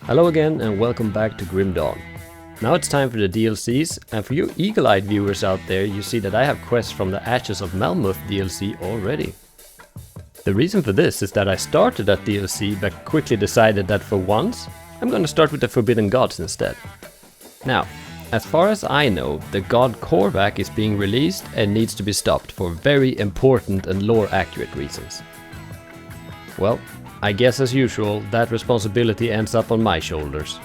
Hello again and welcome back to Grim Dawn. Now it's time for the DLCs, and for you eagle-eyed viewers out there, you see that I have quests from the Ashes of Melmoth DLC already. The reason for this is that I started that DLC but quickly decided that for once, I'm gonna start with the Forbidden Gods instead. Now, as far as I know, the god Korvac is being released and needs to be stopped for very important and lore-accurate reasons. Well, I guess as usual, that responsibility ends up on my shoulders.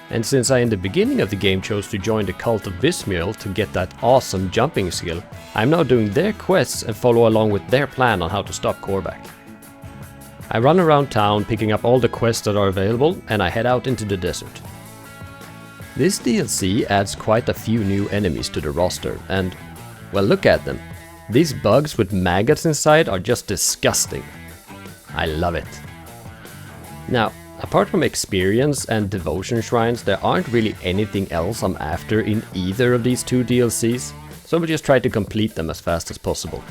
And since I in the beginning of the game chose to join the cult of Bismiel to get that awesome jumping skill, I'm now doing their quests and follow along with their plan on how to stop Korvac. I run around town picking up all the quests that are available and I head out into the desert. This DLC adds quite a few new enemies to the roster and, well, look at them. These bugs with maggots inside are just disgusting. I love it. Now, apart from experience and devotion shrines, there aren't really anything else I'm after in either of these two DLCs, so we'll just try to complete them as fast as possible.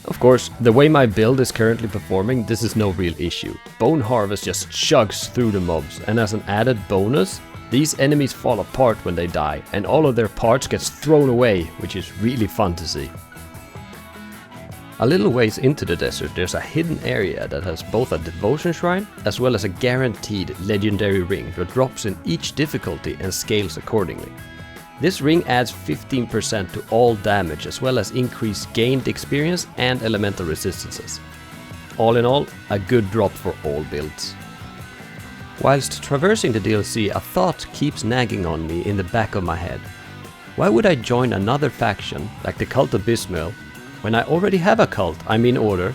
Of course, the way my build is currently performing, this is no real issue. Bone Harvest just chugs through the mobs, and as an added bonus, these enemies fall apart when they die, and all of their parts gets thrown away, which is really fun to see. A little ways into the desert, there's a hidden area that has both a devotion shrine as well as a guaranteed legendary ring that drops in each difficulty and scales accordingly. This ring adds 15% to all damage as well as increased gained experience and elemental resistances. All in all, a good drop for all builds. Whilst traversing the DLC, a thought keeps nagging on me in the back of my head. Why would I join another faction like the Cult of Bismiel when I already have a cult, order,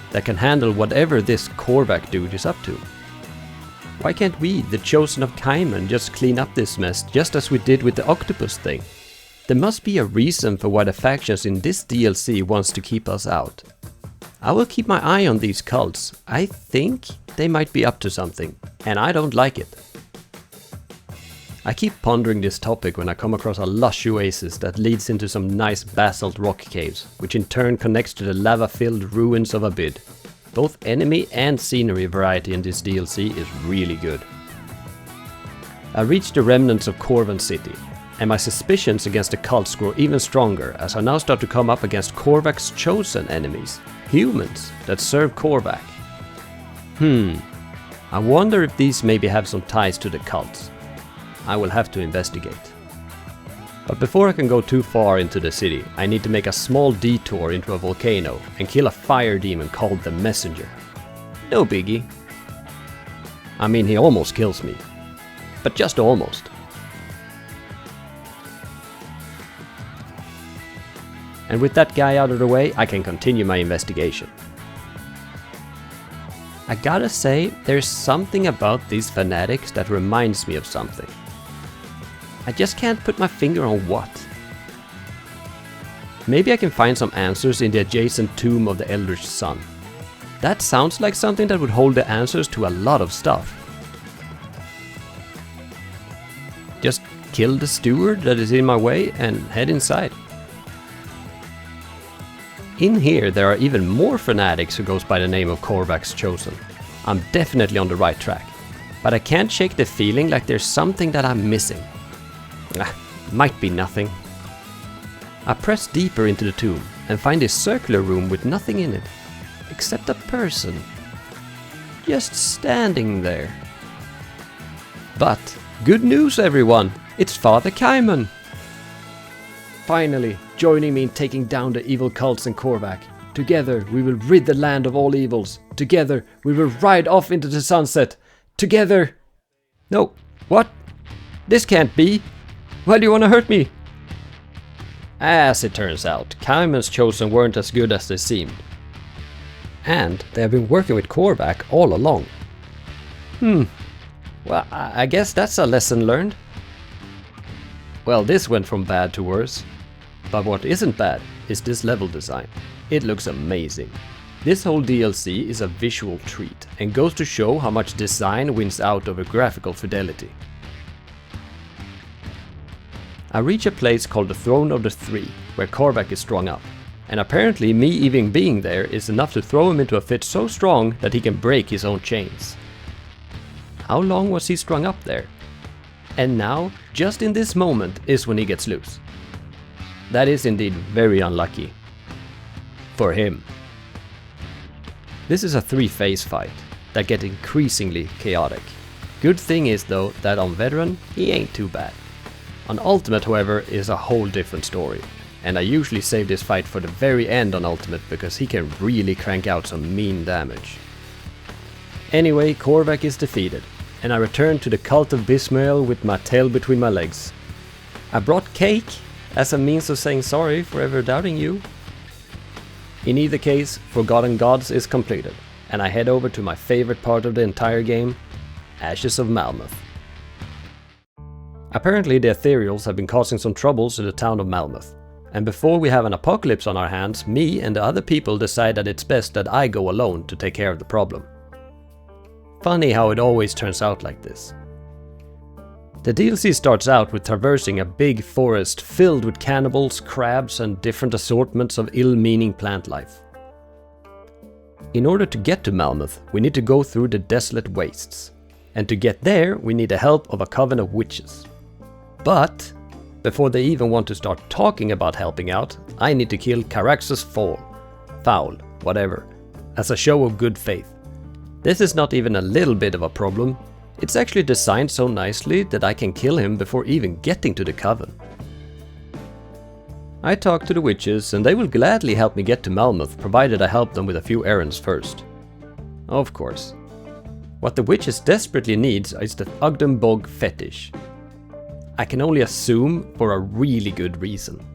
that can handle whatever this Korvac dude is up to? Why can't we, the Chosen of Kaiman, just clean up this mess just as we did with the octopus thing? There must be a reason for why the factions in this DLC wants to keep us out. I will keep my eye on these cults. I think they might be up to something, and I don't like it. I keep pondering this topic when I come across a lush oasis that leads into some nice basalt rock caves, which in turn connects to the lava-filled ruins of Abid. Both enemy and scenery variety in this DLC is really good. I reach the remnants of Corvan City, and my suspicions against the cults grow even stronger as I now start to come up against Korvac's chosen enemies, humans that serve Korvac. I wonder if these maybe have some ties to the cults. I will have to investigate. But before I can go too far into the city, I need to make a small detour into a volcano and kill a fire demon called the Messenger. No biggie. He almost kills me. But just almost. And with that guy out of the way, I can continue my investigation. I gotta say, there's something about these fanatics that reminds me of something. I just can't put my finger on what. Maybe I can find some answers in the adjacent tomb of the Eldritch Sun. That sounds like something that would hold the answers to a lot of stuff. Just kill the steward that is in my way and head inside. In here there are even more fanatics who goes by the name of Korvac's Chosen. I'm definitely on the right track, but I can't shake the feeling like there's something that I'm missing. Might be nothing. I press deeper into the tomb and find a circular room with nothing in it, except a person. Just standing there. But, good news everyone! It's Father Kaiman! Finally, joining me in taking down the evil cults in Korvac. Together we will rid the land of all evils. Together we will ride off into the sunset. Together... No, what? This can't be! Why do you want to hurt me? As it turns out, Kaiman's Chosen weren't as good as they seemed. And they have been working with Korvac all along. Well, I guess that's a lesson learned. Well, this went from bad to worse. But what isn't bad is this level design. It looks amazing. This whole DLC is a visual treat and goes to show how much design wins out over graphical fidelity. I reach a place called the Throne of the Three, where Korvac is strung up, and apparently me even being there is enough to throw him into a fit so strong that he can break his own chains. how long was he strung up there? And now, just in this moment, is when he gets loose. That is indeed very unlucky. For him. This is a 3-phase fight that gets increasingly chaotic. Good thing is though that on Veteran he ain't too bad. On Ultimate however is a whole different story, and I usually save this fight for the very end on Ultimate because he can really crank out some mean damage. Anyway, Korvac is defeated, and I return to the cult of Bismael with my tail between my legs. I brought cake as a means of saying sorry for ever doubting you. In either case, Forgotten Gods is completed, and I head over to my favorite part of the entire game, Ashes of Malmouth. Apparently the Ethereals have been causing some troubles in the town of Malmouth, and before we have an apocalypse on our hands, me and the other people decide that it's best that I go alone to take care of the problem. Funny how it always turns out like this. The DLC starts out with traversing a big forest filled with cannibals, crabs and different assortments of ill-meaning plant life. In order to get to Malmouth, we need to go through the desolate wastes, and to get there we need the help of a coven of witches. But before they even want to start talking about helping out, I need to kill Caraxus Foul, whatever, as a show of good faith. This is not even a little bit of a problem. It's actually designed so nicely that I can kill him before even getting to the coven. I talk to the witches and they will gladly help me get to Malmouth, provided I help them with a few errands first. Of course. What the witches desperately needs is the Ugden Bog fetish. I can only assume for a really good reason.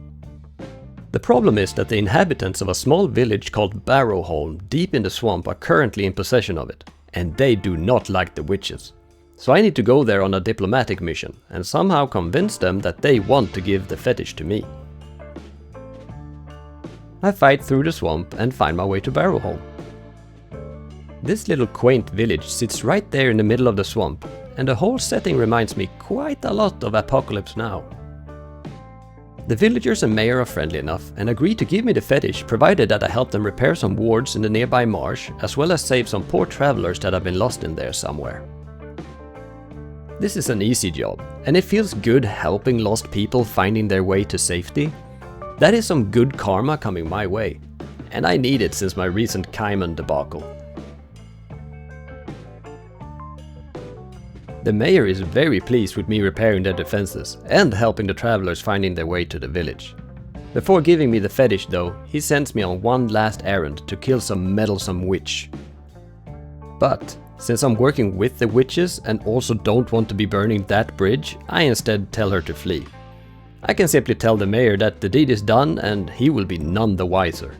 The problem is that the inhabitants of a small village called Barrowholm deep in the swamp are currently in possession of it, and they do not like the witches. So I need to go there on a diplomatic mission and somehow convince them that they want to give the fetish to me. I fight through the swamp and find my way to Barrowholm. This little quaint village sits right there in the middle of the swamp, and the whole setting reminds me quite a lot of Apocalypse Now. The villagers and mayor are friendly enough and agree to give me the fetish provided that I help them repair some wards in the nearby marsh, as well as save some poor travelers that have been lost in there somewhere. This is an easy job, and it feels good helping lost people finding their way to safety. That is some good karma coming my way, and I need it since my recent Kaiman debacle. The mayor is very pleased with me repairing their defenses and helping the travelers finding their way to the village. Before giving me the fetish though, he sends me on one last errand to kill some meddlesome witch. But since I'm working with the witches and also don't want to be burning that bridge, I instead tell her to flee. I can simply tell the mayor that the deed is done and he will be none the wiser.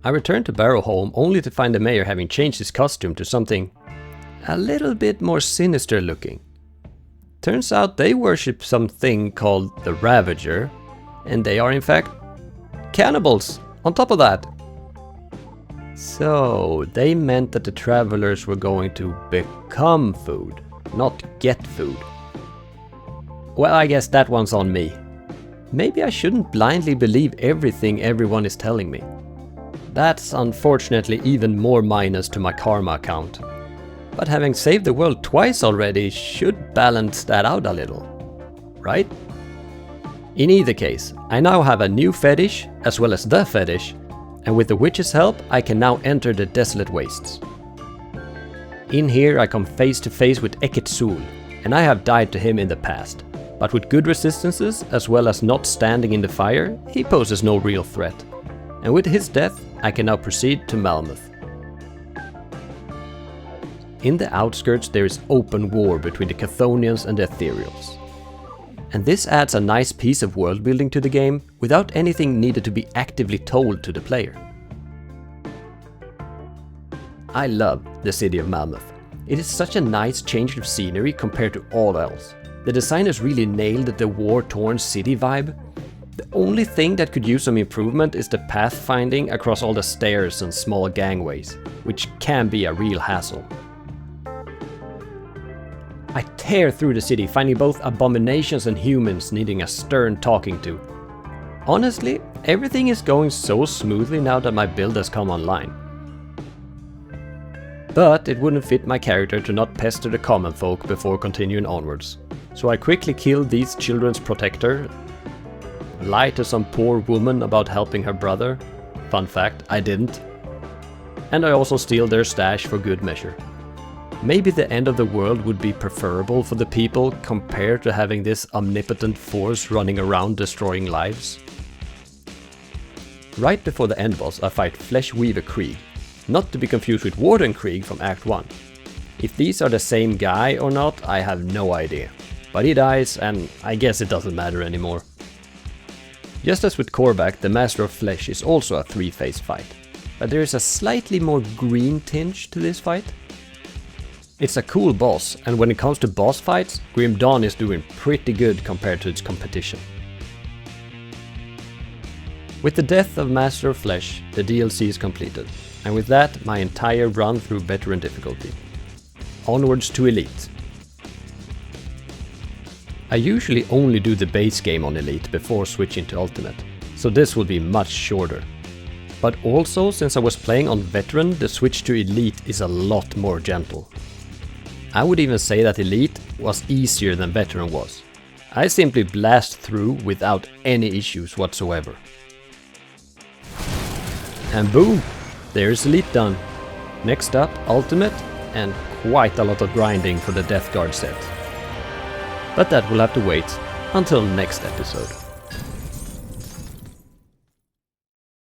I return to Barrowholm only to find the mayor having changed his costume to something a little bit more sinister looking. Turns out they worship something called the Ravager, and they are in fact cannibals on top of that. So they meant that the travelers were going to become food, not get food. Well, I guess that one's on me. Maybe I shouldn't blindly believe everything everyone is telling me. That's unfortunately even more minus to my karma account. But having saved the world twice already should balance that out a little, right? In either case, I now have a new fetish as well as the fetish, and with the witch's help I can now enter the desolate wastes. In here I come face to face with Eketsul, and I have died to him in the past, but with good resistances as well as not standing in the fire, he poses no real threat. And with his death I can now proceed to Malmouth. In the outskirts there is open war between the Chthonians and the Ethereals. And this adds a nice piece of world building to the game without anything needed to be actively told to the player. I love the city of Malmouth. It is such a nice change of scenery compared to all else. The designers really nailed the war-torn city vibe. The only thing that could use some improvement is the pathfinding across all the stairs and small gangways, which can be a real hassle. I tear through the city, finding both abominations and humans needing a stern talking to. Honestly, everything is going so smoothly now that my build has come online. But it wouldn't fit my character to not pester the common folk before continuing onwards. So I quickly killed these children's protector, lie to some poor woman about helping her brother. Fun fact, I didn't. And I also steal their stash for good measure. Maybe the end of the world would be preferable for the people compared to having this omnipotent force running around destroying lives. Right before the end boss I fight Fleshweaver Krieg, not to be confused with Warden Krieg from Act 1. If these are the same guy or not, I have no idea. But he dies, and I guess it doesn't matter anymore. Just as with Korvac, the Master of Flesh is also a 3-phase fight, but there is a slightly more green tinge to this fight. It's a cool boss, and when it comes to boss fights, Grim Dawn is doing pretty good compared to its competition. With the death of Master of Flesh, the DLC is completed, and with that my entire run through Veteran difficulty. Onwards to Elite. I usually only do the base game on Elite before switching to Ultimate, so this will be much shorter. But also, since I was playing on Veteran, the switch to Elite is a lot more gentle. I would even say that Elite was easier than Veteran was. I simply blast through without any issues whatsoever. And boom! There's Elite done. Next up, Ultimate, and quite a lot of grinding for the Death Guard set. But that will have to wait until next episode.